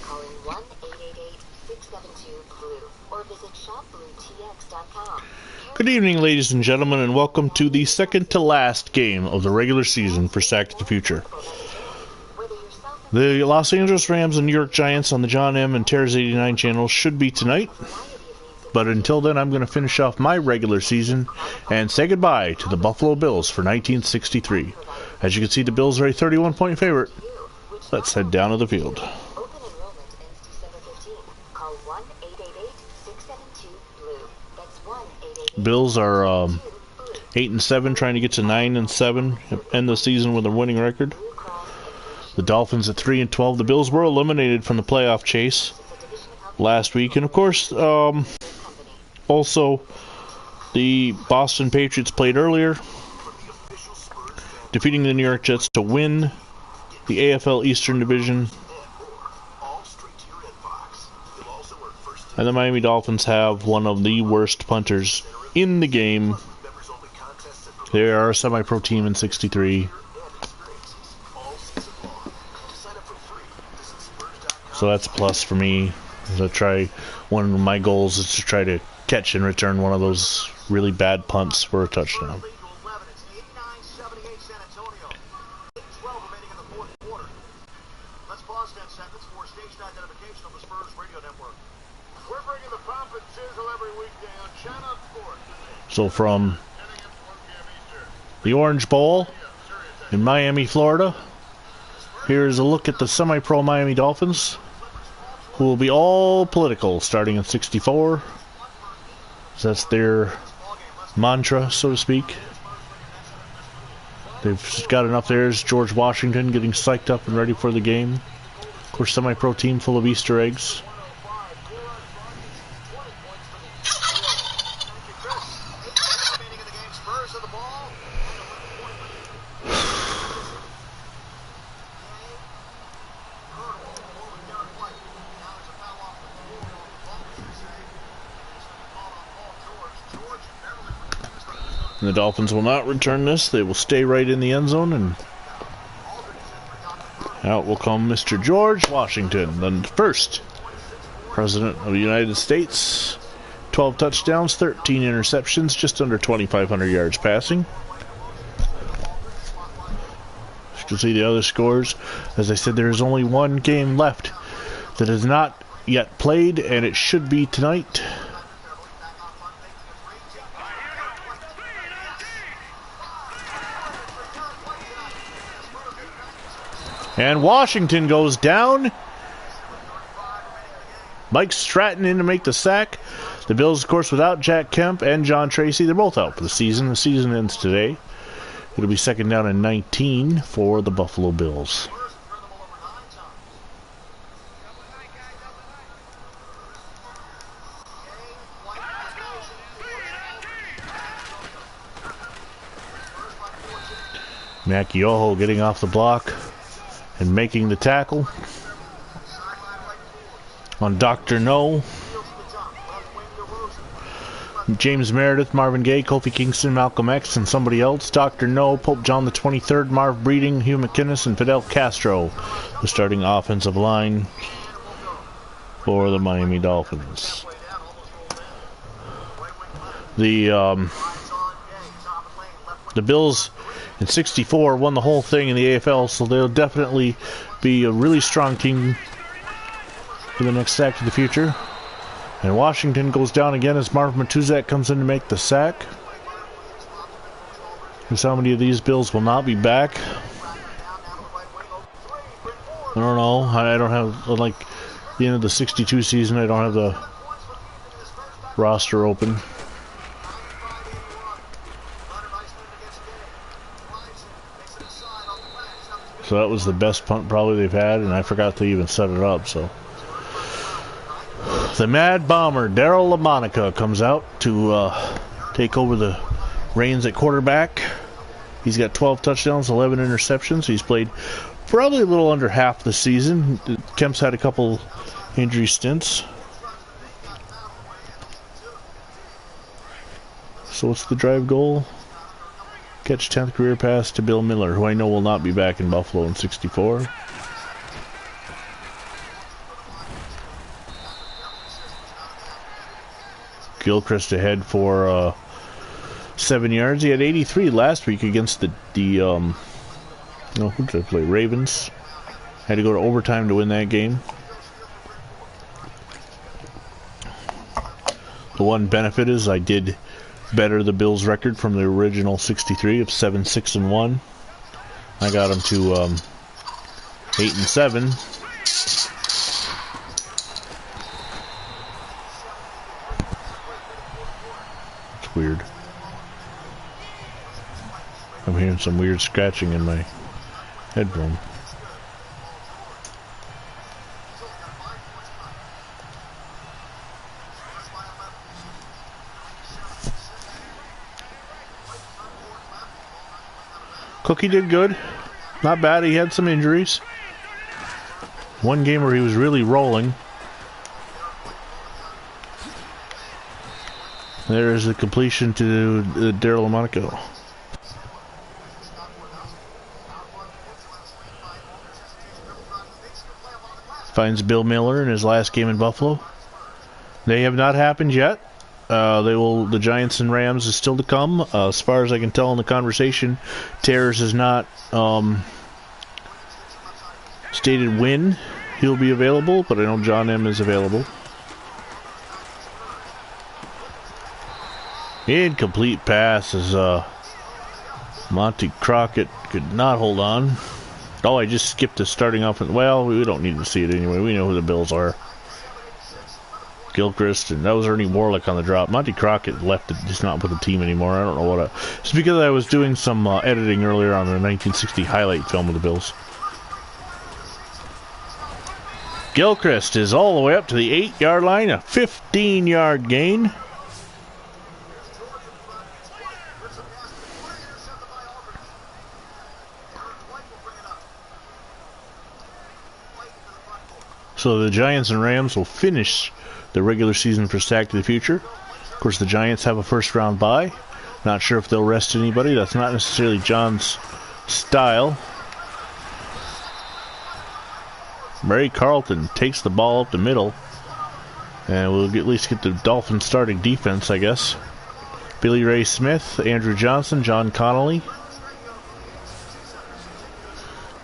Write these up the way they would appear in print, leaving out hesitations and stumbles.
calling 1-888-672-BLUE or visit shopbluetx.com. Good evening, ladies and gentlemen, and welcome to the second to last game of the regular season for Sack to the Future. The Los Angeles Rams and New York Giants on the John M. and Terrors 89 channel should be tonight. But until then, I'm going to finish off my regular season and say goodbye to the Buffalo Bills for 1963. As you can see, the Bills are a 31-point favorite. Let's head down to the field. Open enrollment ends December 15th. Call 1-888-672-BLUE. That's 1-888. Bills are 8-7, trying to get to 9-7, end the season with a winning record. The Dolphins at 3-12. The Bills were eliminated from the playoff chase last week, and of course, also the Boston Patriots played earlier, defeating the New York Jets to win the AFL Eastern Division. And the Miami Dolphins have one of the worst punters in the game. They are a semi-pro team in 63. So that's a plus for me. One of my goals is to try to catch and return one of those really bad punts for a touchdown. So from the Orange Bowl in Miami, Florida, here's a look at the semi-pro Miami Dolphins, who will be all political starting in 64. That's their mantra, so to speak. They've got enough there. Is George Washington getting psyched up and ready for the game. Of course, semi-pro team full of Easter eggs. And the Dolphins will not return this. They will stay right in the end zone, and out will come Mr. George Washington, the first President of the United States. 12 touchdowns, 13 interceptions, just under 2,500 yards passing. As you can see the other scores. As I said, there is only one game left that is not yet played, and it should be tonight. And Washington goes down. Mike Stratton in to make the sack. The Bills, of course, without Jack Kemp and John Tracy. They're both out for the season. The season ends today. It'll be second down and 19 for the Buffalo Bills. Macchioho getting off the block and making the tackle on Dr. No. James Meredith, Marvin Gaye, Kofi Kingston, Malcolm X, and somebody else. Dr. No, Pope John the 23rd, Marv Breeding, Hugh McInnes, and Fidel Castro, the starting offensive line for the Miami Dolphins. The Bills in 64 won the whole thing in the AFL, so they'll definitely be a really strong team for the next Sack to the Future. And Washington goes down again as Marv Matuzak comes in to make the sack. Because how many of these Bills will not be back? I don't know. I don't have, like, the end of the 62 season, I don't have the roster open. So that was the best punt probably they've had, and I forgot to even set it up, so. The Mad Bomber, Daryl LaMonica, comes out to take over the reins at quarterback. He's got 12 touchdowns, 11 interceptions. He's played probably a little under half the season. Kemp's had a couple injury stints. So what's the drive goal? Catch 10th career pass to Bill Miller, who I know will not be back in Buffalo in 64. Gilchrist ahead for 7 yards. He had 83 last week against the who did I play? Ravens. Had to go to overtime to win that game. The one benefit is I did better the Bills' record from the original 63 of 7-6-1. I got them to 8-7. It's weird. I'm hearing some weird scratching in my headphone. Cookie did good. Not bad. He had some injuries. One game where he was really rolling. There's the completion to Daryl Monaco. Finds Bill Miller in his last game in Buffalo. They have not happened yet. The Giants and Rams is still to come. As far as I can tell in the conversation, Terrace has not stated when he'll be available, but I know John M is available. Incomplete pass as Monty Crockett could not hold on. Oh, I just skipped to starting off. Well, we don't need to see it anyway. We know who the Bills are. Gilchrist, and that was Ernie Warlick on the drop. Monty Crockett left it, just not with the team anymore. I don't know what. It's because I was doing some editing earlier on the 1960 highlight film of the Bills. Gilchrist is all the way up to the 8-yard line, a 15-yard gain. So the Giants and Rams will finish the regular season for Stack to the Future. Of course, the Giants have a first-round bye. Not sure if they'll rest anybody. That's not necessarily John's style. Murray Carlton takes the ball up the middle. And we'll at least get the Dolphins starting defense, I guess. Billy Ray Smith, Andrew Johnson, John Connolly,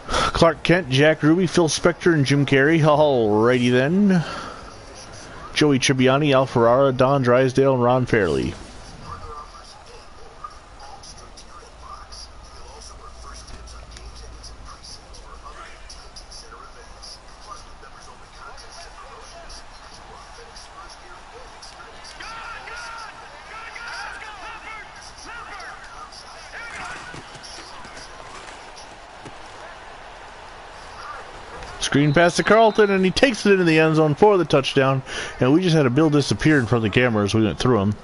Clark Kent, Jack Ruby, Phil Spector, and Jim Carrey. Alrighty then. Joey Tribbiani, Al Ferrara, Don Drysdale, and Ron Fairley. Screen pass to Carlton, and he takes it into the end zone for the touchdown. And we just had a Bill disappear in front of the camera as we went through him.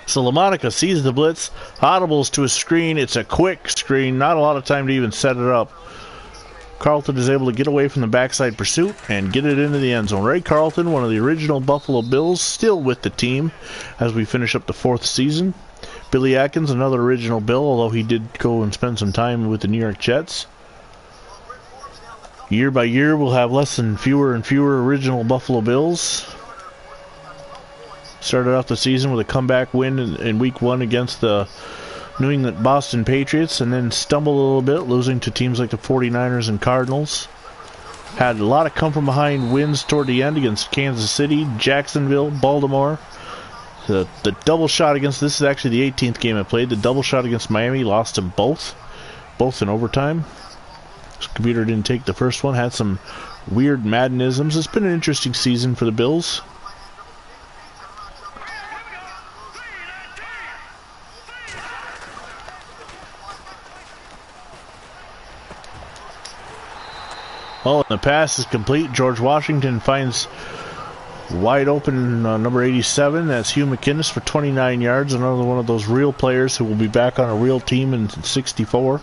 So LaMonica sees the blitz, audibles to a screen. It's a quick screen, not a lot of time to even set it up. Carlton is able to get away from the backside pursuit and get it into the end zone. Ray Carlton, one of the original Buffalo Bills, still with the team as we finish up the 4th season. Billy Atkins, another original Bill, although he did go and spend some time with the New York Jets. Year by year, we'll have fewer and fewer original Buffalo Bills. Started off the season with a comeback win in Week 1 against the New England Boston Patriots, and then stumbled a little bit, losing to teams like the 49ers and Cardinals. Had a lot of come-from-behind wins toward the end against Kansas City, Jacksonville, Baltimore. The double shot against, this is actually the 18th game I played, the double shot against Miami, lost them both in overtime. Computer didn't take the first one, had some weird Maddenisms. It's been an interesting season for the Bills. Oh, and the pass is complete. George Washington finds wide open number 87. That's Hugh McInnes for 29 yards. Another one of those real players who will be back on a real team in 64.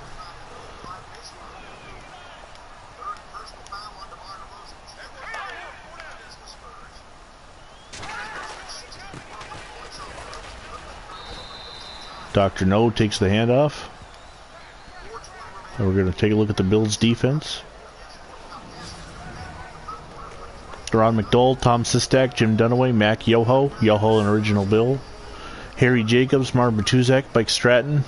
Dr. No takes the handoff. And we're going to take a look at the Bills' defense. Ron McDowell, Tom Sistak, Jim Dunaway, Mac Yoho, Yoho an original Bill, Harry Jacobs, Mark Matuzak, Mike Stratton,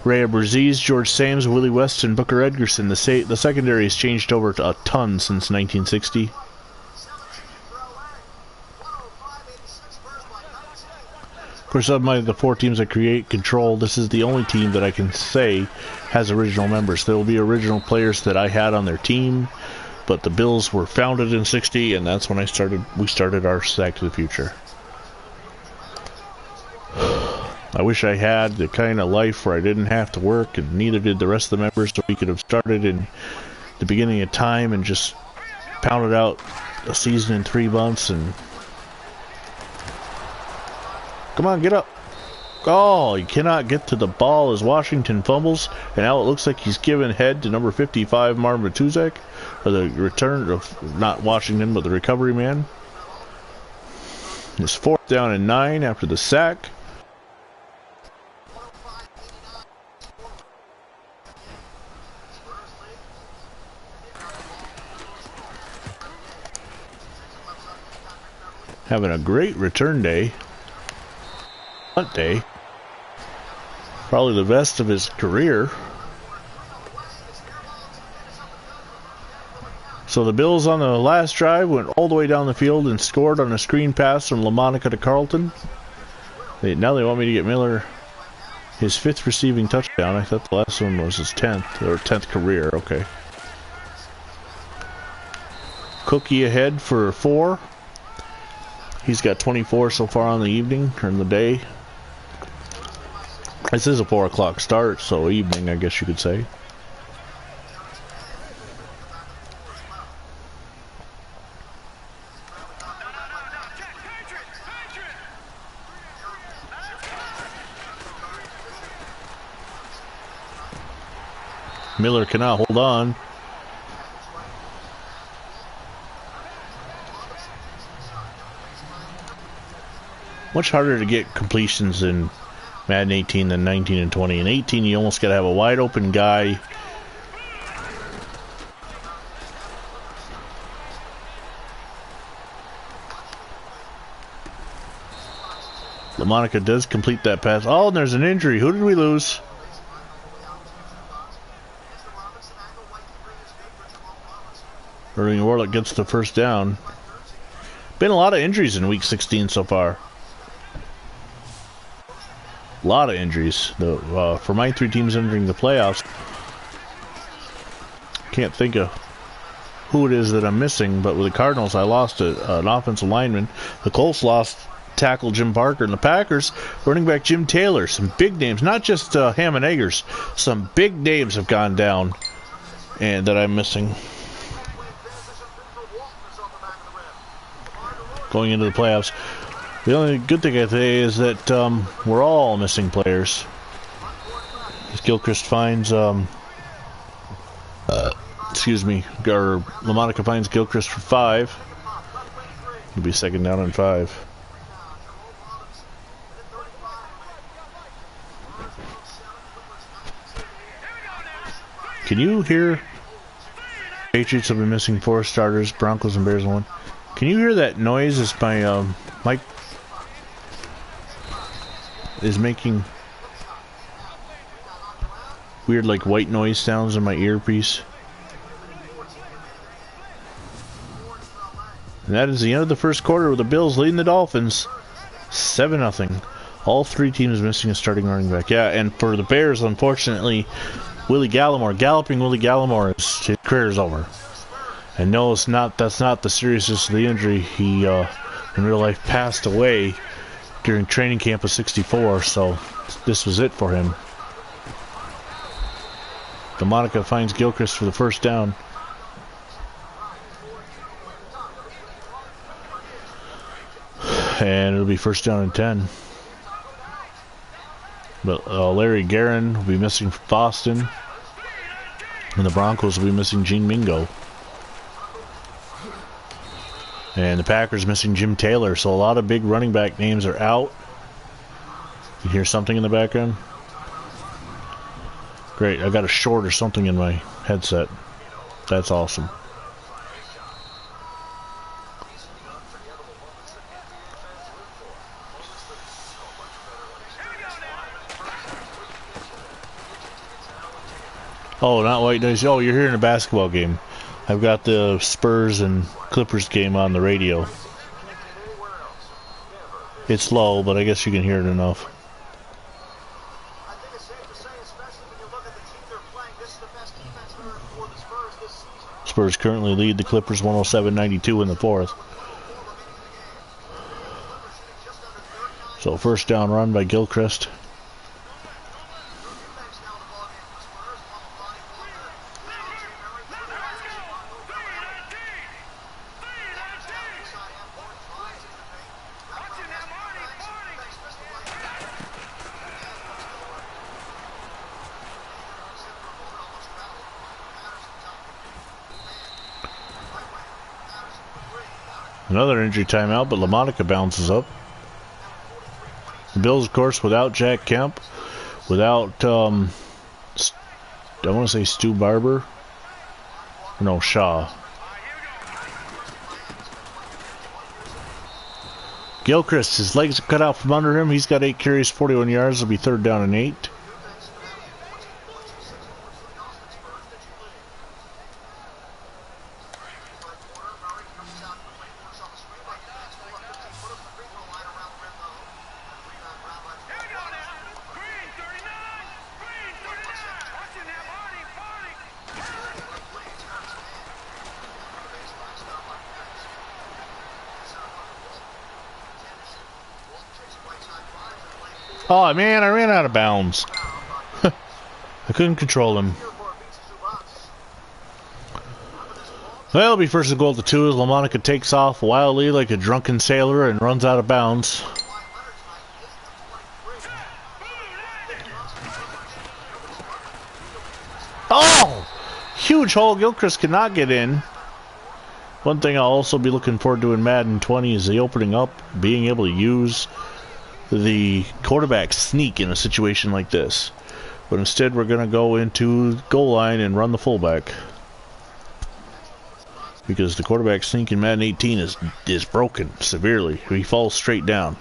Ray Aberziz, George Sams, Willie West, and Booker Edgerson. The secondary has changed over a ton since 1960. Of course, of the 4 teams I control, this is the only team that I can say has original members. There will be original players that I had on their team, but the Bills were founded in 60, and that's when we started our Stack to the Future. I wish I had the kind of life where I didn't have to work, and neither did the rest of the members, so we could have started in the beginning of time and just pounded out a season in 3 months. And come on, get up. Oh, he cannot get to the ball as Washington fumbles, and now it looks like he's given head to number 55, Marvin Matuzak, or the return of, not Washington, but the recovery man. It's 4th down and 9 after the sack. Having a great return day. Hunt day. Probably the best of his career. So the Bills on the last drive went all the way down the field and scored on a screen pass from LaMonica to Carlton. Now they want me to get Miller his 5th receiving touchdown. I thought the last one was his 10th, or 10th career. Okay. Cookie ahead for 4. He's got 24 so far on the evening, or in the day. This is a 4 o'clock start, so evening, I guess you could say. Miller cannot hold on. Much harder to get completions in Madden 18 than 19 and 20. In 18, you almost got to have a wide open guy. LaMonica does complete that pass. Oh, and there's an injury. Who did we lose? Erling Warlick gets the first down. Been a lot of injuries in week 16 so far. A lot of injuries. For my 3 teams entering the playoffs, can't think of who it is that I'm missing, but with the Cardinals, I lost an offensive lineman. The Colts lost tackle Jim Parker, and the Packers, running back Jim Taylor. Some big names, not just ham and eggers. Some big names have gone down, and that I'm missing. Going into the playoffs. The only good thing I say is that we're all missing players. As Gilchrist finds, excuse me, or LaMonica finds Gilchrist for 5. It'll be 2nd down and 5. Can you hear? Patriots will be missing 4 starters. Broncos and Bears 1. Can you hear that noise as my mic is making weird, like, white noise sounds in my earpiece? And that is the end of the first quarter with the Bills leading the Dolphins 7-0. All 3 teams missing a starting running back. Yeah, and for the Bears, unfortunately, Galloping Willie Gallimore, his career is over. And no, that's not the seriousness of the injury. He, in real life, passed away during training camp of '64, so this was it for him. LaMonica finds Gilchrist for the first down. And it'll be 1st down and 10. But Larry Guerin will be missing Boston. And the Broncos will be missing Gene Mingo. And the Packers missing Jim Taylor. So a lot of big running back names are out. You hear something in the background? Great, I got a short or something in my headset. That's awesome. Oh, not white noise. Oh, you're hearing a basketball game. I've got the Spurs and Clippers game on the radio. It's low, but I guess you can hear it enough. I think it's safe to say, especially when you look at the team they're playing, this is the best defense for the Spurs this season. Spurs currently lead the Clippers 107-92 in the fourth. So first down run by Gilchrist. Another injury timeout, but LaMonica bounces up. The Bills, of course, without Jack Kemp, without, I want to say Stu Barber. No, Shaw. Gilchrist, his legs are cut out from under him. He's got 8 carries, 41 yards. It'll be third down and 8. Oh man, I ran out of bounds. I couldn't control him. Well, it'll be first and goal at the 2 as LaMonica takes off wildly like a drunken sailor and runs out of bounds. Oh! Huge hole. Gilchrist cannot get in. One thing I'll also be looking forward to in Madden 20 is the opening up, being able to use the quarterback sneak in a situation like this. But instead we're going to go into goal line and run the fullback. Because the quarterback sneak in Madden 18 is broken severely. He falls straight down.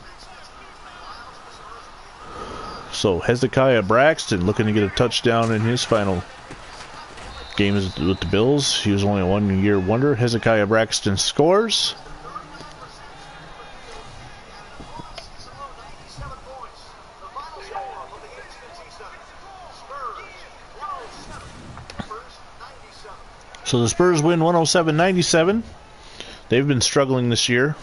So Hezekiah Braxton looking to get a touchdown in his final game with the Bills. He was only a one-year wonder. Hezekiah Braxton scores. So the Spurs win 107-97. They've been struggling this year.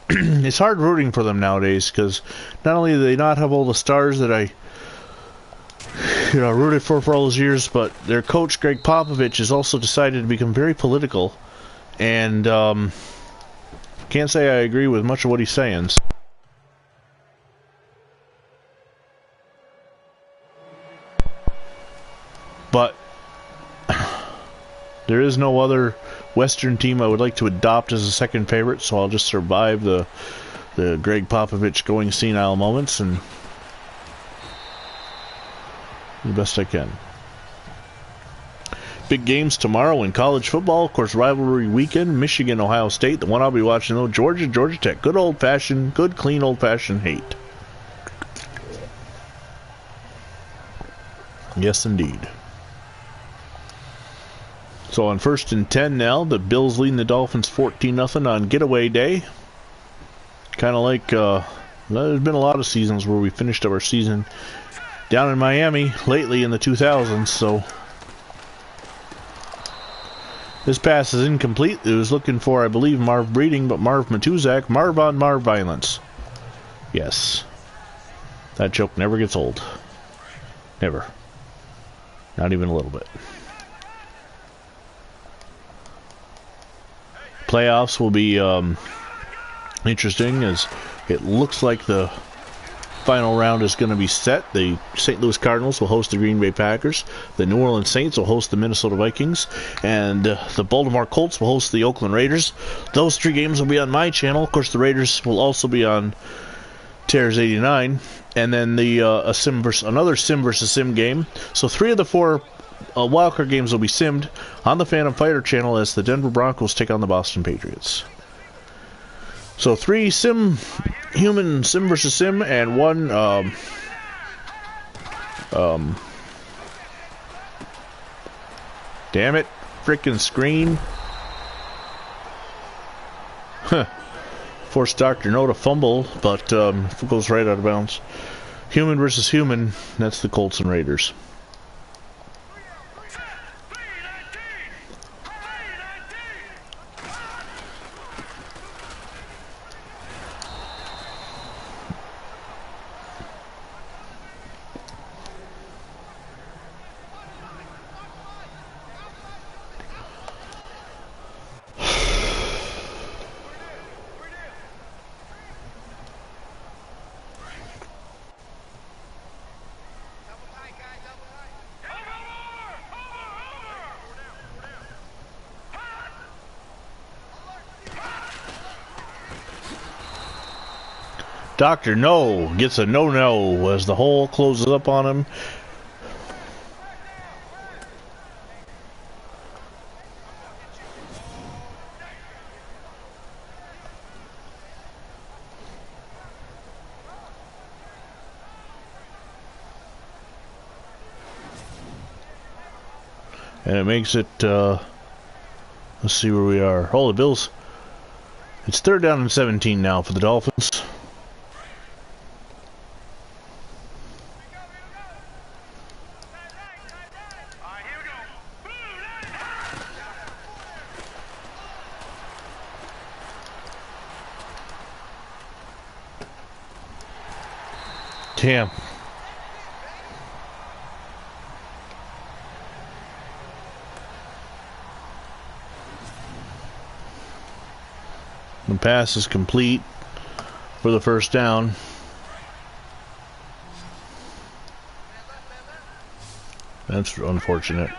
It's hard rooting for them nowadays because not only do they not have all the stars that I rooted for all those years, but their coach Greg Popovich has also decided to become very political, and can't say I agree with much of what he's saying. But there is no other Western team I would like to adopt as a second favorite, so I'll just survive the Greg Popovich going senile moments and do the best I can. Big games tomorrow in college football. Of course, rivalry weekend, Michigan, Ohio State. The one I'll be watching, though, Georgia, Georgia Tech. Good old-fashioned, good, clean, old-fashioned hate. Yes, indeed. So on 1st and 10 now, the Bills leading the Dolphins 14-0 on getaway day. Kind of like, there's been a lot of seasons where we finished our season down in Miami lately in the 2000s, so this pass is incomplete. It was looking for, I believe, Marv Breeding, but Marv Matuzak. Marv on Marv violence. Yes. That joke never gets old. Never. Not even a little bit. Playoffs will be interesting, as it looks like the final round is going to be set. The St. Louis Cardinals will host the Green Bay Packers. The New Orleans Saints will host the Minnesota Vikings. And the Baltimore Colts will host the Oakland Raiders. Those 3 games will be on my channel. Of course, the Raiders will also be on Terrors 89. And then the another Sim versus Sim game. So 3 of the 4 wildcard games will be simmed on the Phantom Fighter channel as the Denver Broncos take on the Boston Patriots. So 3 human sim versus sim, and 1 Damn it. Frickin' screen. Huh. Forced Dr. No to fumble, but it goes right out of bounds. Human versus human. That's the Colts and Raiders. Dr. No gets a no-no as the hole closes up on him. And it makes it, let's see where we are. Oh, the Bills. It's 3rd down and 17 now for the Dolphins. Damn. The pass is complete for the first down. That's unfortunate.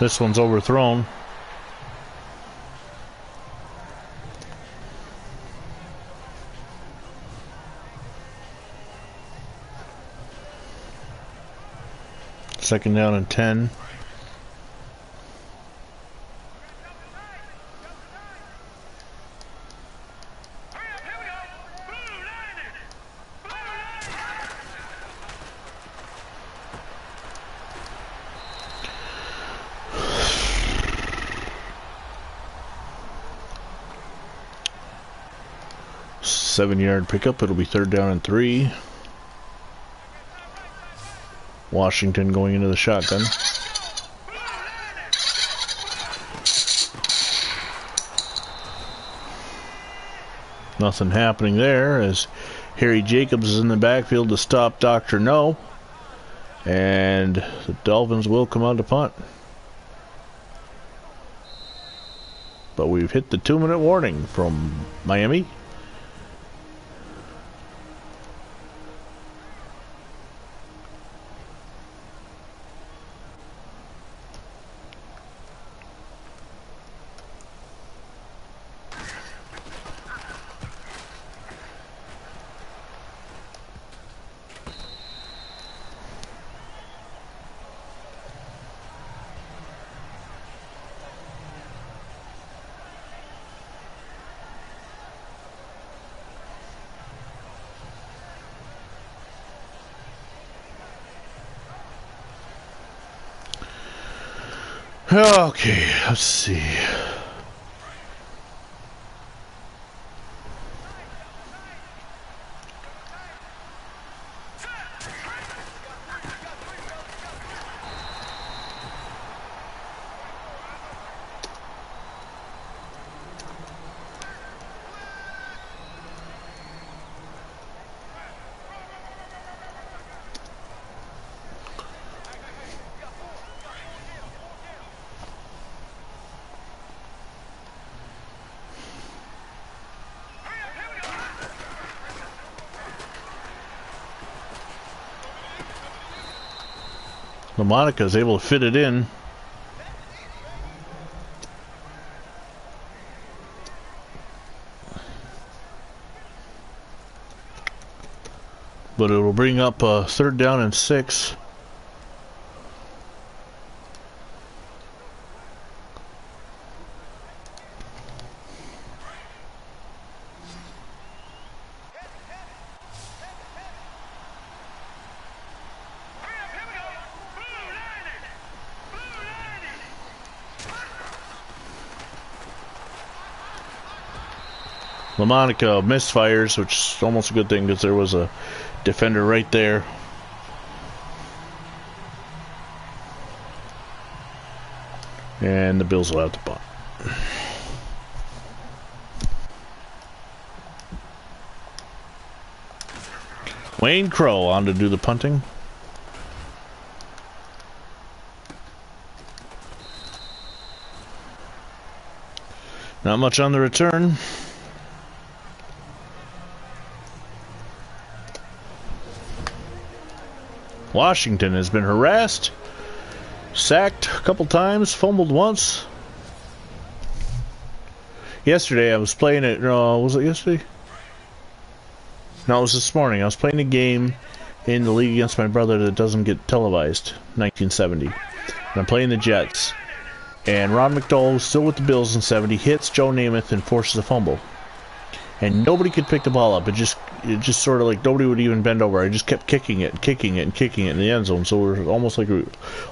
This one's overthrown. Second down and 10. Seven-yard pickup. It'll be 3rd down and 3. Washington going into the shotgun. Nothing happening there as Harry Jacobs is in the backfield to stop Dr. No. And the Dolphins will come out to punt. But we've hit the 2-minute warning from Miami. Okay, let's see. LaMonica is able to fit it in. But it will bring up 3rd down and 6. LaMonica misfires, which is almost a good thing because there was a defender right there. And the Bills will have to punt. Wayne Crow on to do the punting. Not much on the return. Washington has been harassed, sacked a couple times, fumbled once. Yesterday I was playing it, was it yesterday? No, it was this morning. I was playing a game in the league against my brother that doesn't get televised, 1970. And I'm playing the Jets. And Ron McDowell, who's still with the Bills in 70, hits Joe Namath and forces a fumble. And nobody could pick the ball up. It just sort of like nobody would even bend over. I just kept kicking it in the end zone. So we were almost like we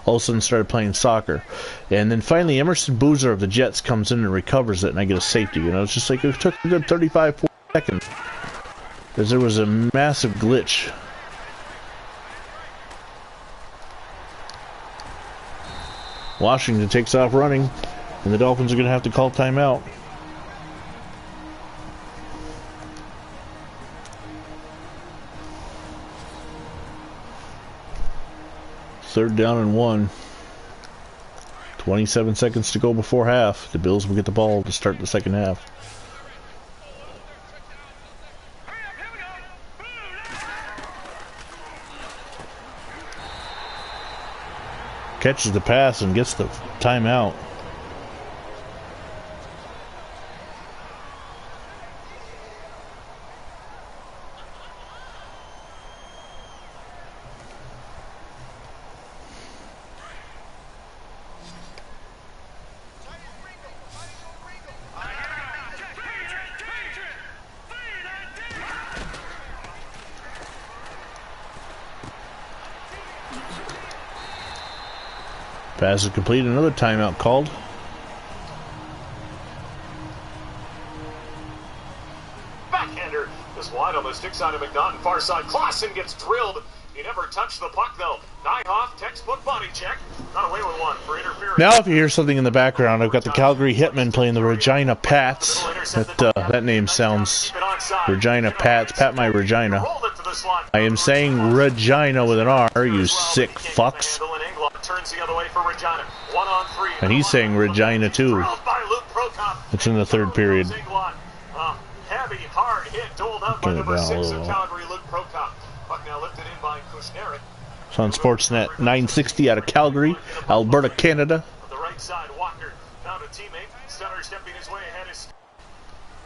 all of a sudden started playing soccer. And then finally Emerson Boozer of the Jets comes in and recovers it, and I get a safety. You know, it's just like it took a good 35, 40 seconds. Because there was a massive glitch. Washington takes off running, and the Dolphins are going to have to call timeout. Third down and 1. 27 seconds to go before half. The Bills will get the ball to start the second half. Catches the pass and gets the timeout. Pass is complete. Another timeout called. Backhander is wide on the stick side of McNaughton. Far side. Clausen gets drilled. He never touched the puck though. Nyhoff, textbook body check. Got away with one for interference. Now if you hear something in the background, I've got the Calgary Hitmen playing the Regina Pats. That name sounds... Regina Pats. Pat my Regina. I am saying Regina with an R, you sick fucks. And he's saying Regina too. It's in the third period. Heavy, hard hit doled out by number 6 of Calgary, Luke Prokop. Puck now lifted in by Kushnerek. It's on Sportsnet 960 out of Calgary, Alberta, Canada. On the right side, Walker found a teammate. Stunner stepping his way ahead.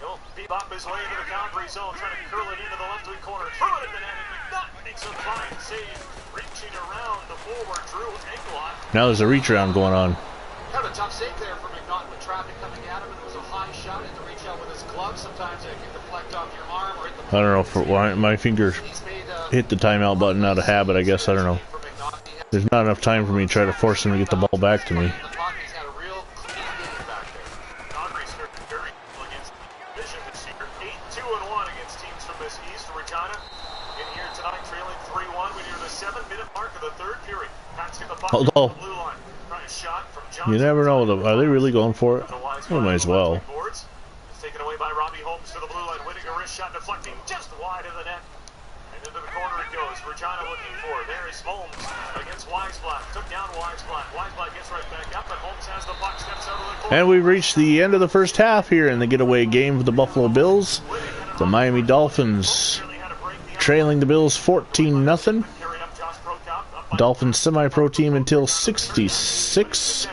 He'll bebop his way into the Calgary zone, trying to curl it into the left wing corner. Throw it at the net, and McNaughton makes a fine save. Reaching around the forward, Drew Englot. Now there's a reach around going on. Had a tough save there for McNaughton with traffic coming at him, and it was a high shot. Had to reach out with his glove. Sometimes it can deflect off your arm or hit the... I don't know, for why my finger hit the timeout button out of habit, I guess. I don't know. There's not enough time for me to try to force him to get the ball back to me. Although, you never know. Are they really going for it? Well, might as well. Taken away by Robbie Holmes to the blue line. Winning a wrist shot, deflecting just wide of the net. And into the corner it goes. Regina looking for it. There is Holmes against Weisblatt. Took down Weisblatt. Weisblatt gets right back up, but Holmes has the puck, steps out of the corner. And we've reached the end of the first half here in the getaway game for the Buffalo Bills. The Miami Dolphins trailing the Bills 14-0. Dolphins semi-pro team until 66.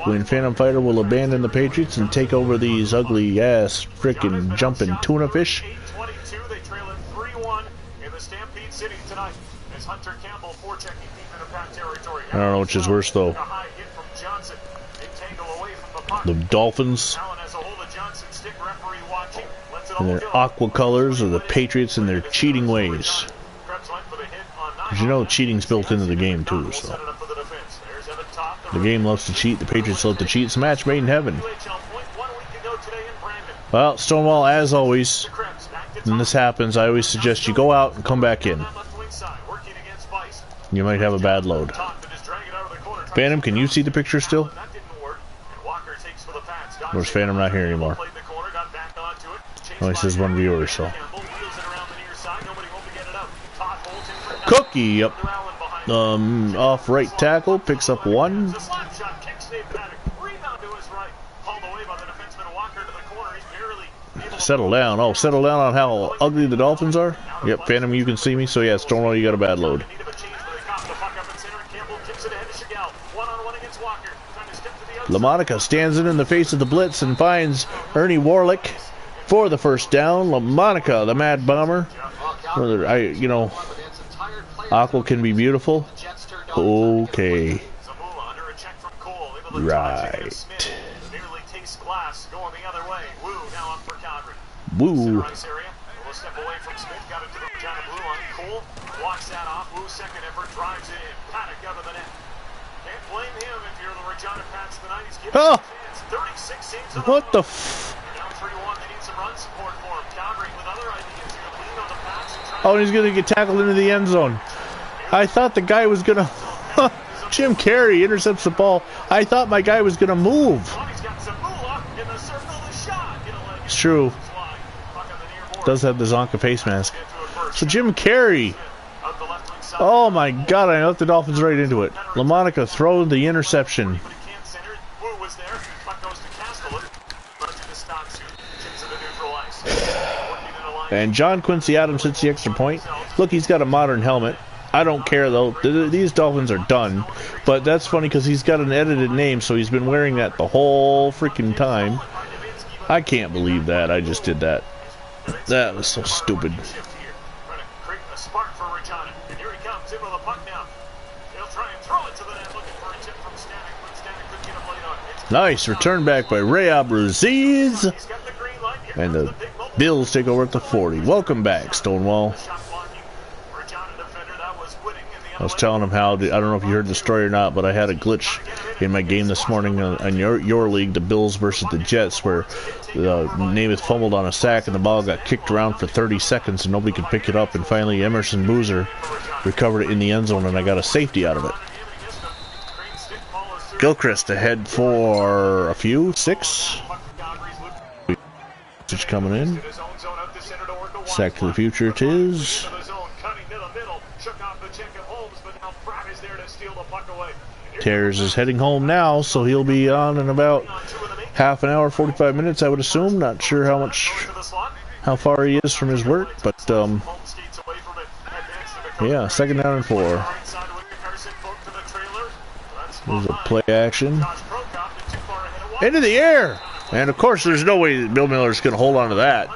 When Phantom Fighter will abandon the Patriots and take over these ugly-ass frickin' jumping tuna fish. They trail it 3-1 in the Stampede City tonight as Hunter Campbell forechecking deep into pack territory. I don't know which is worse though. The Dolphins in their aqua colors, or the Patriots in their cheating ways. Because you know cheating's built into the game too, so. The game loves to cheat, the Patriots love to cheat. It's a match made in heaven. Well, Stonewall, as always, when this happens, I always suggest you go out and come back in. You might have a bad load. Phantom, can you see the picture still? Where's Phantom not here anymore? Only says one viewer, so. Cookie, yep. Off right tackle, picks up one. Settle down. Oh, settle down on how ugly the Dolphins are? Yep, Phantom, you can see me, so yeah, Stonewall, you got a bad load. LaMonica stands in the face of the blitz and finds Ernie Warlick for the first down. LaMonica, the Mad Bomber. You know, Aqua can be beautiful. Okay. Right. Woo. Oh! What the f... Oh, he's gonna get tackled into the end zone. I thought the guy was gonna... Jim Carrey intercepts the ball. I thought my guy was gonna move. It's true. Does have the Zonka face mask. So Jim Carrey. Oh my God, I left the Dolphins right into it. LaMonica throws the interception. And John Quincy Adams hits the extra point. Look, he's got a modern helmet. I don't care though. These Dolphins are done. But that's funny because he's got an edited name, so he's been wearing that the whole freaking time. I can't believe that. I just did that. That was so stupid. Nice return back by Ray Abruzzese. And the Bills take over at the 40. Welcome back, Stonewall. I was telling him how, I don't know if you heard the story or not, but I had a glitch in my game this morning on your league, the Bills versus the Jets, where Namath fumbled on a sack and the ball got kicked around for 30 seconds and nobody could pick it up, and finally Emerson Boozer recovered it in the end zone and I got a safety out of it. Gilchrist ahead for a few, 6. Coming in. Sack to the future it is. Terrors is heading home now, so he'll be on in about half an hour, 45 minutes, I would assume. Not sure how far he is from his work, but yeah, 2nd down and 4. There's a play action. Into the air! And of course, there's no way Bill Miller's going to hold on to that.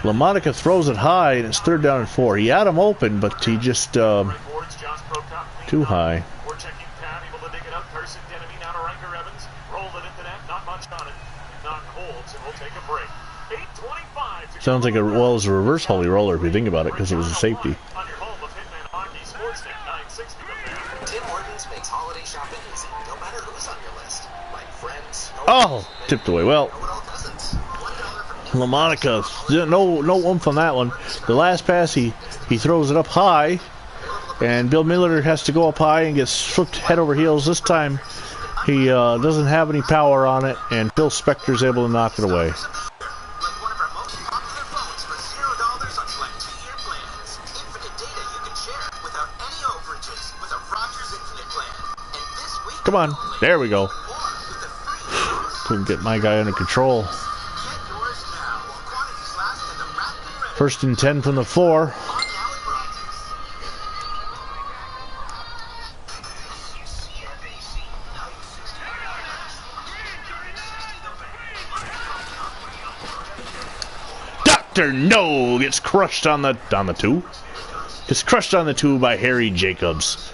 LaMonica throws it high, and it's 3rd down and 4. He had him open, but he just too high. Sounds like it was a reverse Holy Roller if you think about it, because it was a safety. Oh, tipped away. Well, LaMonica, no oomph on that one. The last pass, he throws it up high, and Bill Miller has to go up high and gets flipped head over heels. This time, he doesn't have any power on it, and Phil Spector's able to knock it away. Come on, there we go. Couldn't get my guy under control. 1st and 10 from the 4. Dr. No gets crushed on the 2. Gets crushed on the 2 by Harry Jacobs.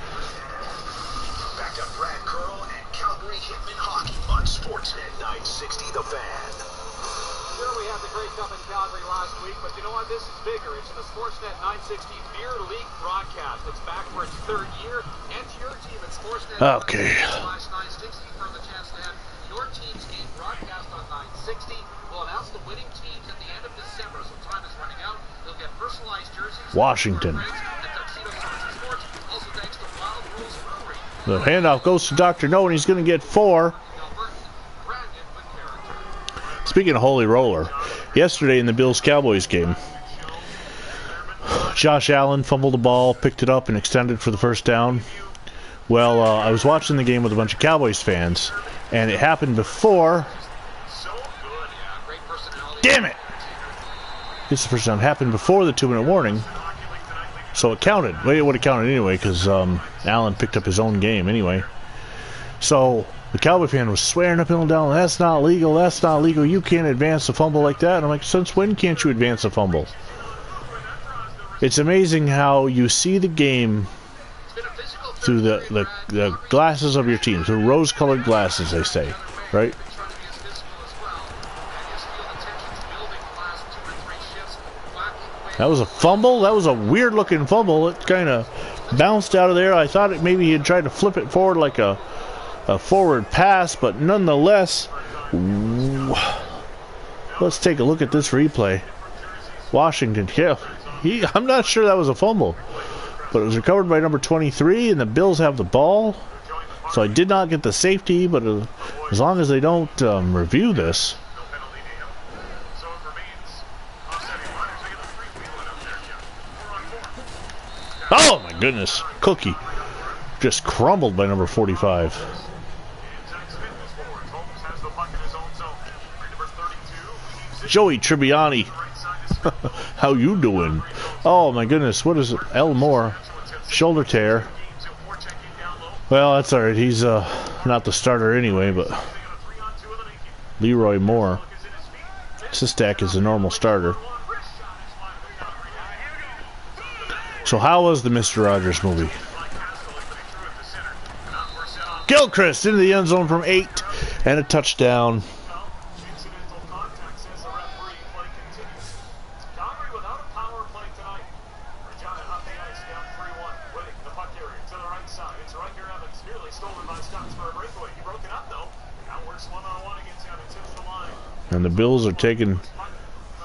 week, but you know what? This is bigger. It's the Sportsnet 960 Beer League broadcast. It's back for its third year. Enter your team at Sportsnet Okay. /960 for the chance to have your team's game broadcast on 960. We'll announce the winning teams at the end of December, so time is running out. You'll get personalized jerseys. Washington. And Tuxedo Sports. Also thanks to Wild Rules Brewery. The handoff goes to Dr. No, and he's going to get 4. Speaking of Holy Roller, yesterday in the Bills-Cowboys game, Josh Allen fumbled the ball, picked it up, and extended for the first down. Well, I was watching the game with a bunch of Cowboys fans, and it happened before... Damn it! This is the first down. It happened before the 2-minute warning, so it counted. Well, it would have counted anyway, because Allen picked up his own game anyway. So... the Cowboy fan was swearing up and down, that's not legal, that's not legal, you can't advance a fumble like that. And I'm like, since when can't you advance a fumble? It's amazing how you see the game through the glasses of your team, through rose-colored glasses, they say, right? That was a fumble? That was a weird-looking fumble. It kind of bounced out of there. I thought maybe he had tried to flip it forward like a forward pass, but nonetheless, let's take a look at this replay. Washington, yeah, I'm not sure that was a fumble, but it was recovered by number 23, and the Bills have the ball. So I did not get the safety, but as long as they don't review this. Oh my goodness, Cookie just crumbled by number 45. Joey Tribbiani, how you doing? Oh my goodness, what is it? Elmore, shoulder tear. Well, that's alright, he's not the starter anyway, but Leroy Moore. Sistak is the normal starter. So how was the Mr. Rogers movie? Gilchrist into the end zone from 8 and a touchdown. And the Bills are going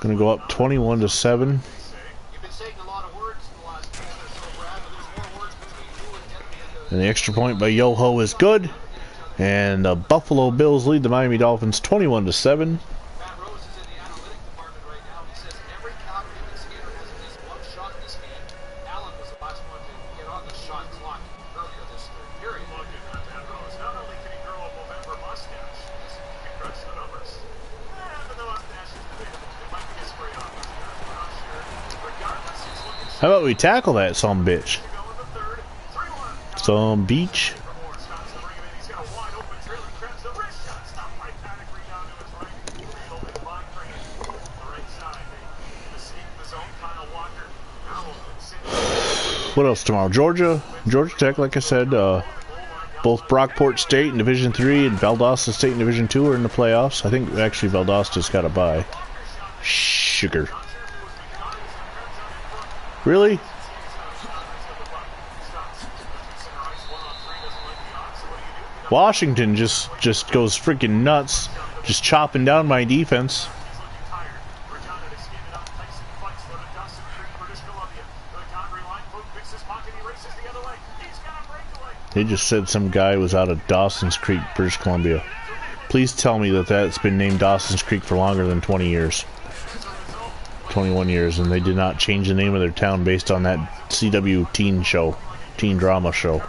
to go up 21-7. And the extra point by Yoho is good. And the Buffalo Bills lead the Miami Dolphins 21-7. How about we tackle that some bitch? Some beach. What else tomorrow? Georgia Tech, like I said, both Brockport State in Division 3 and Valdosta State in Division 2 are in the playoffs. I think actually Valdosta's got a bye. Sugar. Really? Washington just goes freaking nuts, just chopping down my defense. They just said some guy was out of Dawson's Creek, British Columbia. Please tell me that that's been named Dawson's Creek for longer than 20 years. 21 years, and they did not change the name of their town based on that CW teen drama show.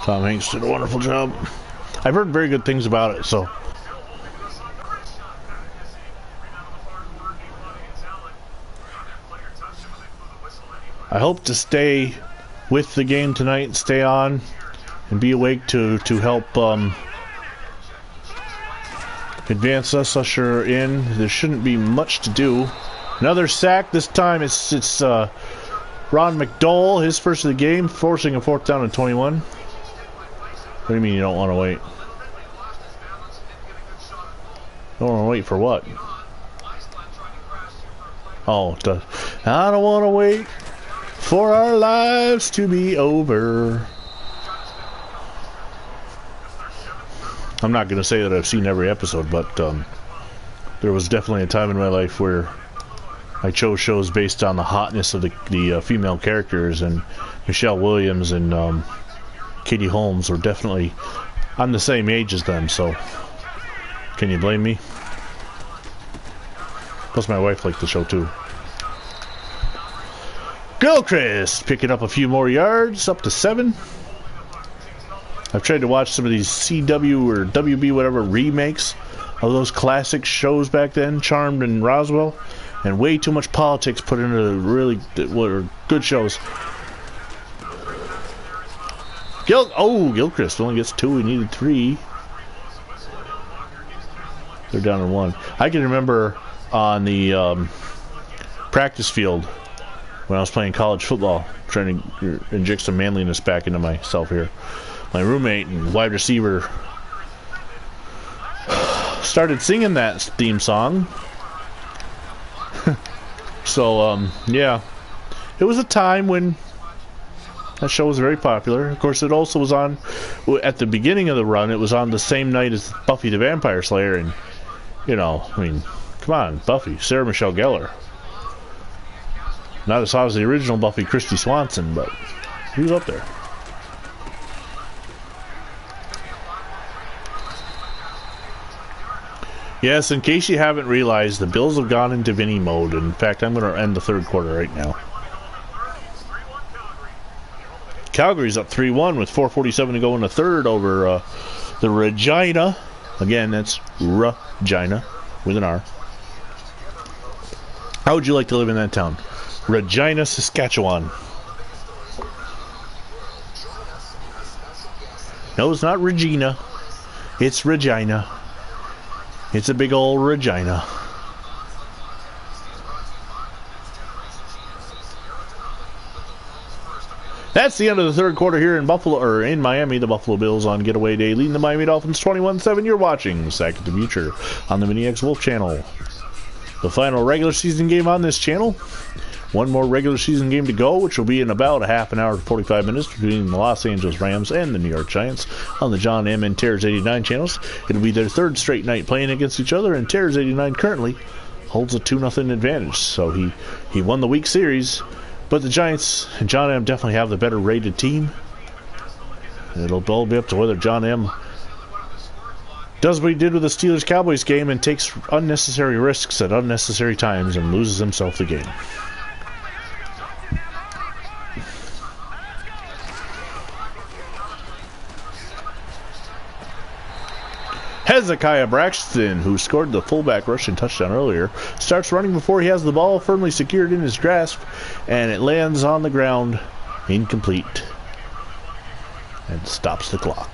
Tom Hanks did a wonderful job. I've heard very good things about it, so. I hope to stay with the game tonight, stay on, and be awake to help Advance us, usher in. There shouldn't be much to do. Another sack. This time it's Ron McDowell, his first of the game, forcing a 4th down and 21. What do you mean you don't want to wait? Don't want to wait for what? Oh, I don't want to wait for our lives to be over. I'm not going to say that I've seen every episode, but there was definitely a time in my life where I chose shows based on the hotness of the female characters, and Michelle Williams and Katie Holmes were definitely, I'm the same age as them, so can you blame me? Plus my wife liked the show too. Gilchrist picking up a few more yards, up to 7. I've tried to watch some of these CW or WB whatever remakes of those classic shows back then, Charmed and Roswell, and way too much politics put into really what are good shows. Gilchrist only gets 2. He needed 3. They're down to 1. I can remember on the practice field when I was playing college football, trying to inject some manliness back into myself here. My roommate and wide receiver started singing that theme song. So, yeah. It was a time when that show was very popular. Of course, it also was on, at the beginning of the run, it was on the same night as Buffy the Vampire Slayer. And, you know, I mean, come on, Buffy, Sarah Michelle Gellar. Not as hot as the original Buffy, Christy Swanson, but he was up there. Yes, in case you haven't realized, the Bills have gone into Vinny mode. In fact, I'm going to end the 3rd quarter right now. Calgary's up 3-1 with 4:47 to go in the 3rd over the Regina. Again, that's Regina with an R. How would you like to live in that town? Regina, Saskatchewan. No, it's not Regina. It's Regina. It's a big old Regina. That's the end of the 3rd quarter here in Buffalo, or in Miami. The Buffalo Bills on getaway day, leading the Miami Dolphins 21-7. You're watching Sack of the Future on the VinnyXWolf channel. The final regular season game on this channel. One more regular season game to go, which will be in about a half an hour to 45 minutes between the Los Angeles Rams and the New York Giants on the John M. and Terrors 89 channels. It'll be their 3rd straight night playing against each other, and Terrors 89 currently holds a 2-0 advantage. So he won the week series, but the Giants and John M. definitely have the better rated team. It'll all be up to whether John M. does what he did with the Steelers-Cowboys game and takes unnecessary risks at unnecessary times and loses himself the game. Hezekiah Braxton, who scored the fullback rushing touchdown earlier, starts running before he has the ball firmly secured in his grasp, and it lands on the ground incomplete and stops the clock.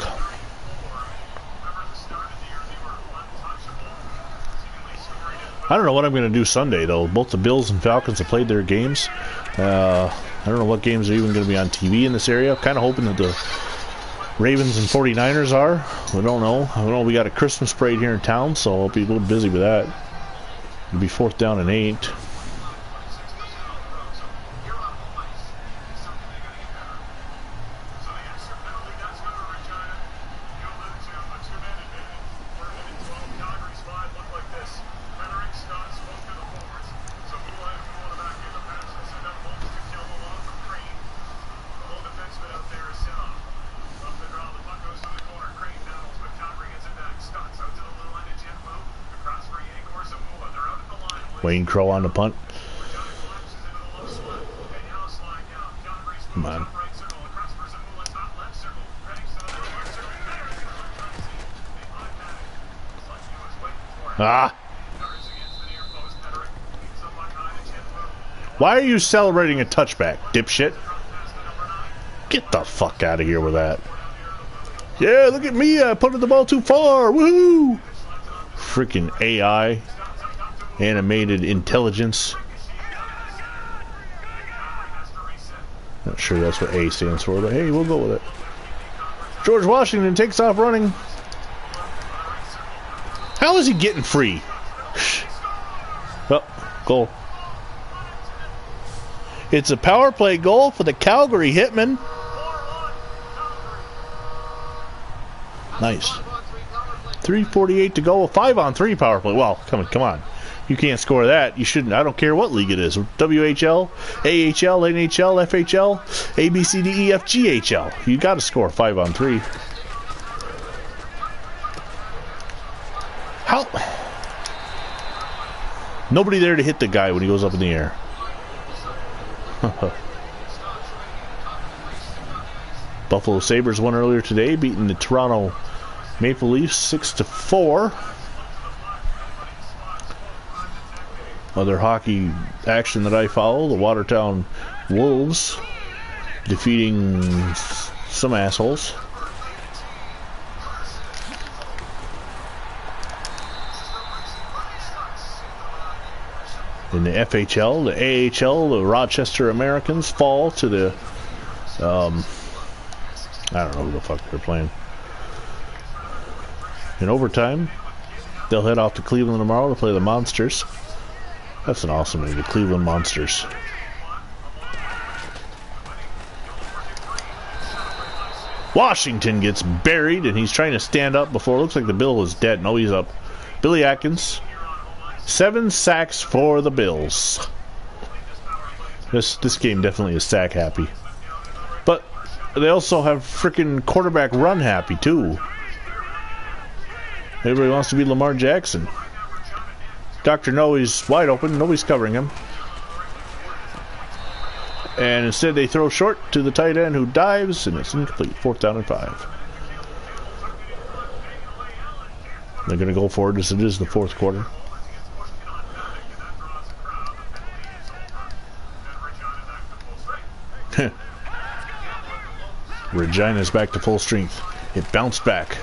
I don't know what I'm going to do Sunday, though. Both the Bills and Falcons have played their games. I don't know what games are even going to be on TV in this area. Kind of hoping that the Ravens and 49ers are. We don't know. I know we got a Christmas parade here in town, so I'll be a little busy with that. It'll be 4th down and 8. Wayne Crow on the punt. Come on. Ah! Why are you celebrating a touchback, dipshit? Get the fuck out of here with that. Yeah, look at me. I punted the ball too far. Woohoo! freaking AI, animated intelligence. Not sure that's what A stands for, but hey, we'll go with it. George Washington takes off running. How is he getting free? Oh, goal. It's a power play goal for the Calgary Hitmen. Nice. 3:48 to go. A 5-on-3 power play. Well, come on. You can't score that. You shouldn't. I don't care what league it is. WHL, AHL, NHL, FHL, ABCDEF, GHL. You got to score 5-on-3. How? Nobody there to hit the guy when he goes up in the air. Buffalo Sabres won earlier today, beating the Toronto Maple Leafs 6-4. Other hockey action that I follow, the Watertown Wolves defeating some assholes. In the FHL, the AHL, the Rochester Americans fall to the I don't know who the fuck they're playing. In overtime, they'll head off to Cleveland tomorrow to play the Monsters. That's an awesome name, the Cleveland Monsters. Washington gets buried, and he's trying to stand up before it looks like the Bill is dead. No, he's up. Billy Atkins, 7 sacks for the Bills. This game definitely is sack happy. But they also have freaking quarterback run happy too. Everybody wants to be Lamar Jackson. Dr. No, he's wide open. Nobody's covering him. And instead they throw short to the tight end who dives, and it's incomplete. 4th down and 5. They're going to go for it as it is the 4th quarter. Regina's back to full strength. It bounced back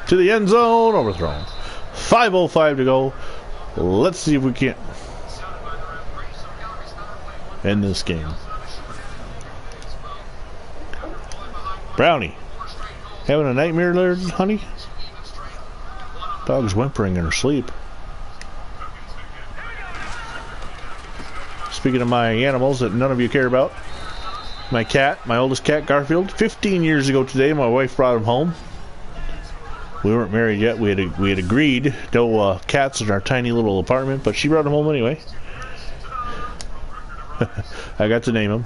to the end zone, overthrown. 5:05 to go. Let's see if we can't end this game. Brownie, having a nightmare there, honey? Dog's whimpering in her sleep. Speaking of my animals that none of you care about, my cat, my oldest cat, Garfield, 15 years ago today, my wife brought him home. We weren't married yet. We had agreed no cats in our tiny little apartment, but she brought him home anyway. I got to name him.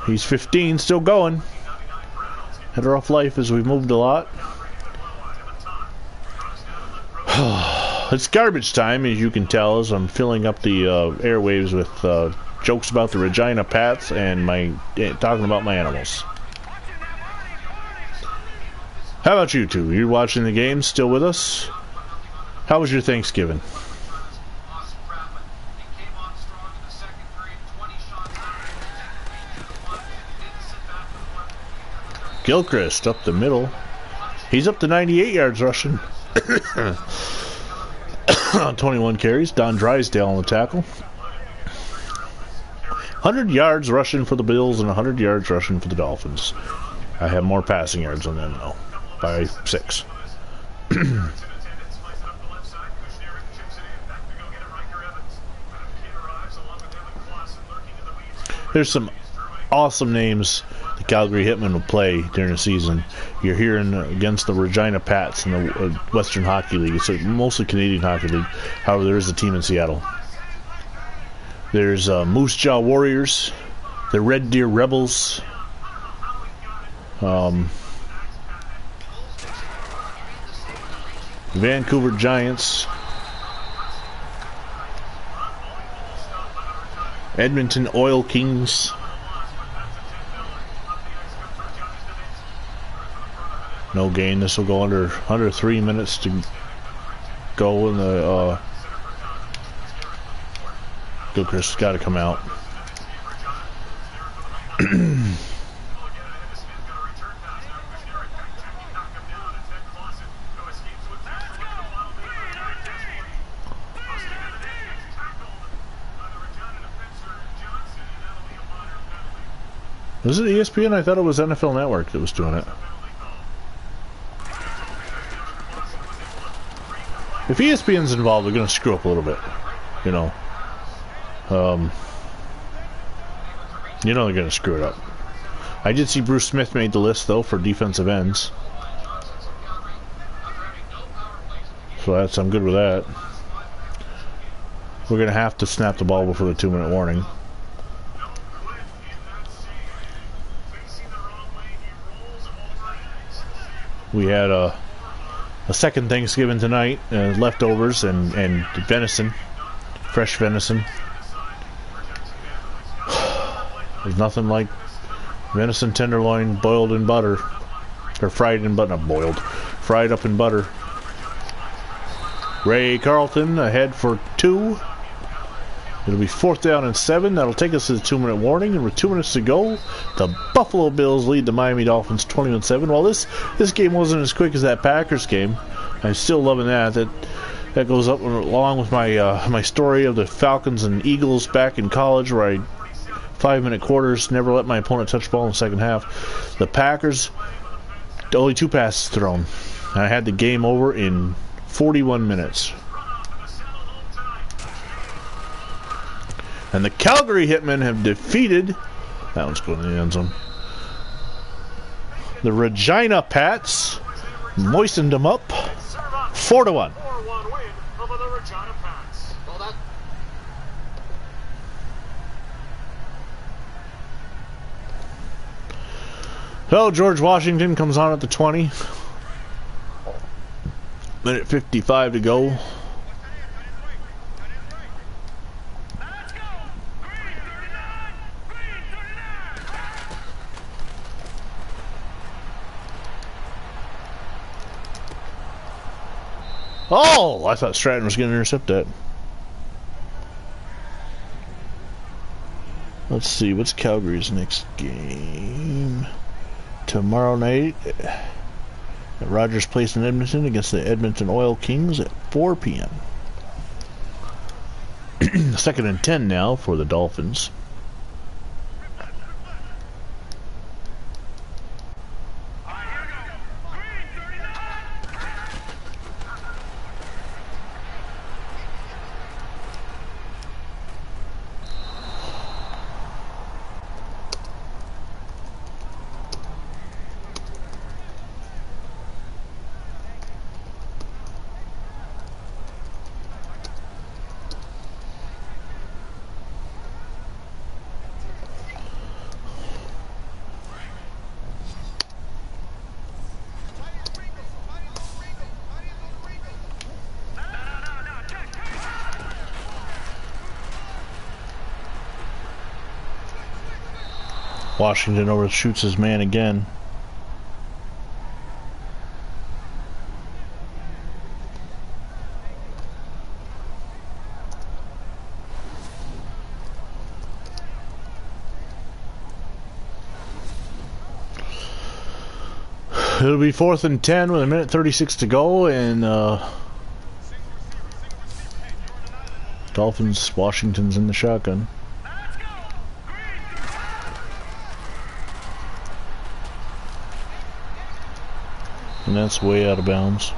He's 15, still going. Had a rough life as we've moved a lot. It's garbage time, as you can tell, as I'm filling up the airwaves with jokes about the Regina Pats and talking about my animals. How about you two? You're watching the game, still with us? How was your Thanksgiving? Gilchrist up the middle. He's up to 98 yards rushing. 21 carries. Don Drysdale on the tackle. 100 yards rushing for the Bills and 100 yards rushing for the Dolphins. I have more passing yards on them though, by 6. There's some awesome names the Calgary Hitmen will play during the season. You're hearing against the Regina Pats in the Western Hockey League. It's mostly Canadian Hockey League. However, there is a team in Seattle. There's Moose Jaw Warriors, the Red Deer Rebels, Vancouver Giants, Edmonton Oil Kings. No gain. This will go under 3 minutes to go in the Gilchrist's got to come out. Was it ESPN? I thought it was NFL Network that was doing it. If ESPN's involved, they're going to screw up a little bit. You know. They're going to screw it up. I did see Bruce Smith made the list, though, for defensive ends. So I'm good with that. We're going to have to snap the ball before the 2-minute warning. We had a second Thanksgiving tonight, leftovers and venison, fresh venison. There's nothing like venison tenderloin boiled in butter, or fried in butter, not boiled, fried up in butter. Ray Carlton ahead for 2. It'll be 4th down and 7. That'll take us to the 2-minute warning, and with 2 minutes to go, the Buffalo Bills lead the Miami Dolphins 21-7. While this game wasn't as quick as that Packers game, I'm still loving that. That goes up along with my my story of the Falcons and Eagles back in college, where I 5-minute quarters, never let my opponent touch the ball in the second half. The Packers, only 2 passes thrown. I had the game over in 41 minutes. And the Calgary Hitmen have defeated, that one's going in the end zone, the Regina Pats, moistened them up, 4-1. 4-1 win over the Regina Pats. So George Washington comes on at the 20. Minute 55 to go. Oh, I thought Stratton was going to intercept that. Let's see, what's Calgary's next game? Tomorrow night at Rogers Place in Edmonton against the Edmonton Oil Kings at 4 p.m. 2nd and 10 now for the Dolphins. Washington overshoots his man again. It'll be 4th and 10 with 1:36 to go, and Dolphins, Washington's in the shotgun. And that's way out of bounds.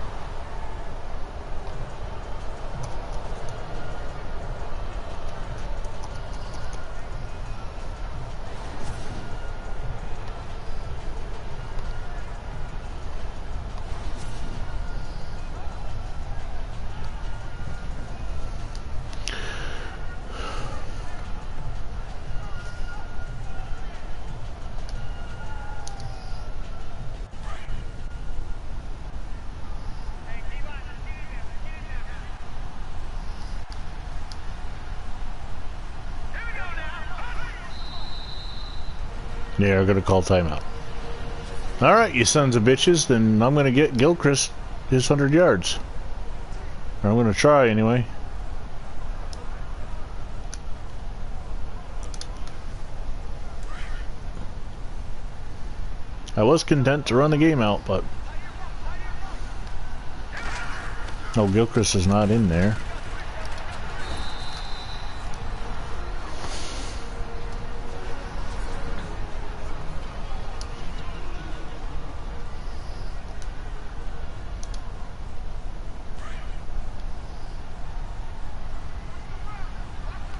Yeah, I'm going to call timeout. Alright, you sons of bitches, then I'm going to get Gilchrist his 100 yards. Or I'm going to try anyway. I was content to run the game out, but... No, Gilchrist is not in there.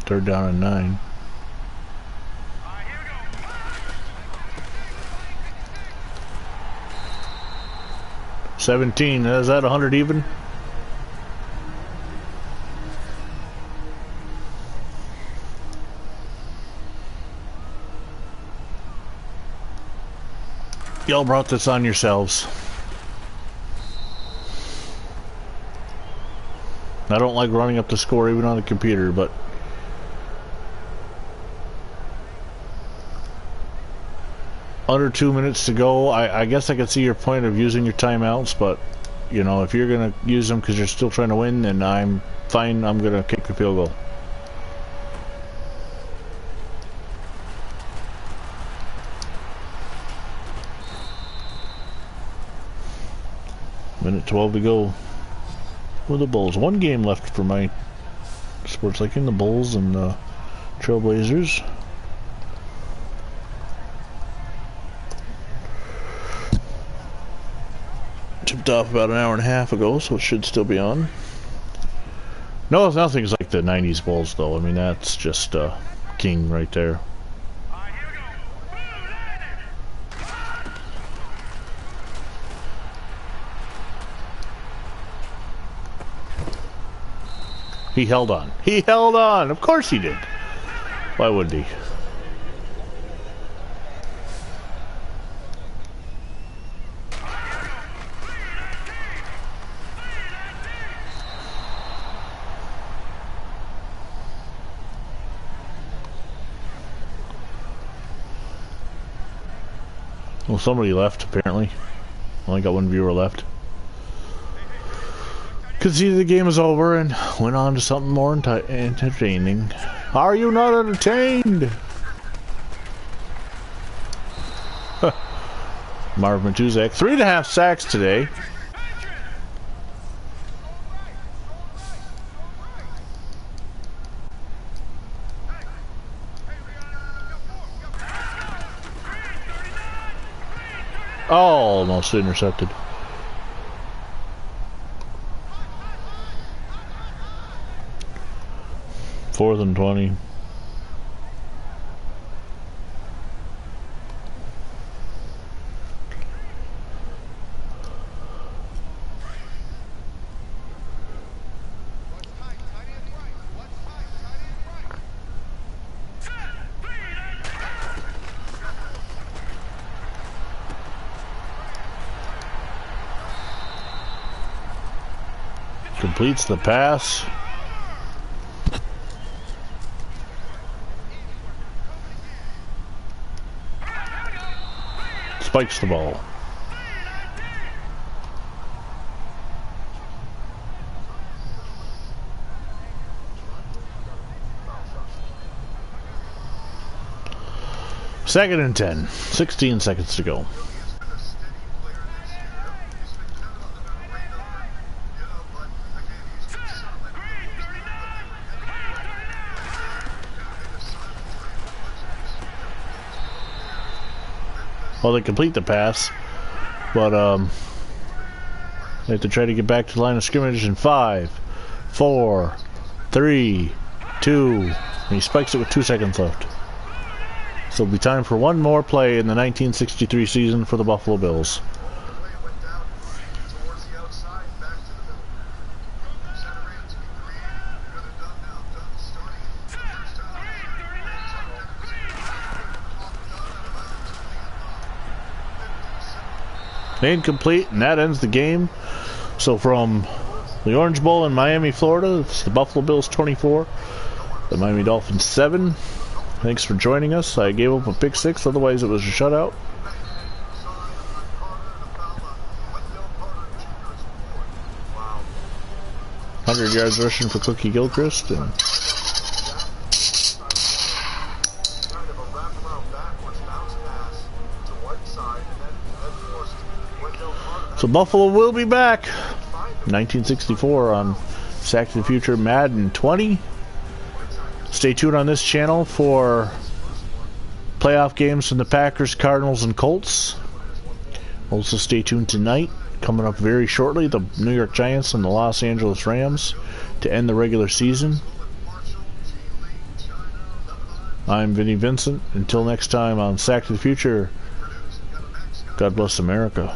Third down and 9. $17. Is that 100 even? Y'all brought this on yourselves. I don't like running up the score even on the computer, but under 2 minutes to go. I guess I can see your point of using your timeouts, but you know, if you're gonna use them because you're still trying to win, then I'm fine. I'm gonna kick the field goal. Minute 12 to go with the Bulls. One game left for my sports liking, the Bulls and the Trailblazers. Tipped off about an hour and a half ago, so it should still be on. No, nothing's like the 90s Bulls, though. I mean, that's just king right there. He held on. He held on! Of course he did. Why wouldn't he? Well, somebody left, apparently. Only got one viewer left. Could see the game is over and went on to something more entertaining. Are you not entertained? Marv Matuzak, 3.5 sacks today. Oh, almost intercepted. Fourth and 20. Completes the pass. Spikes the ball. Second and 10. 16 seconds to go. Well, they complete the pass, but they have to try to get back to the line of scrimmage in 5, 4, 3, 2, and he spikes it with 2 seconds left. So it'll be time for one more play in the 1963 season for the Buffalo Bills. Incomplete, and that ends the game. So from the Orange Bowl in Miami, Florida, it's the Buffalo Bills 24, the Miami Dolphins 7. Thanks for joining us. I gave up a pick 6, otherwise it was a shutout. 100 yards rushing for Cookie Gilchrist. And so Buffalo will be back. 1964 on Sack to the Future Madden 20. Stay tuned on this channel for playoff games from the Packers, Cardinals, and Colts. Also stay tuned tonight. Coming up very shortly, the New York Giants and the Los Angeles Rams to end the regular season. I'm Vinny Vincent. Until next time on Sack to the Future, God bless America.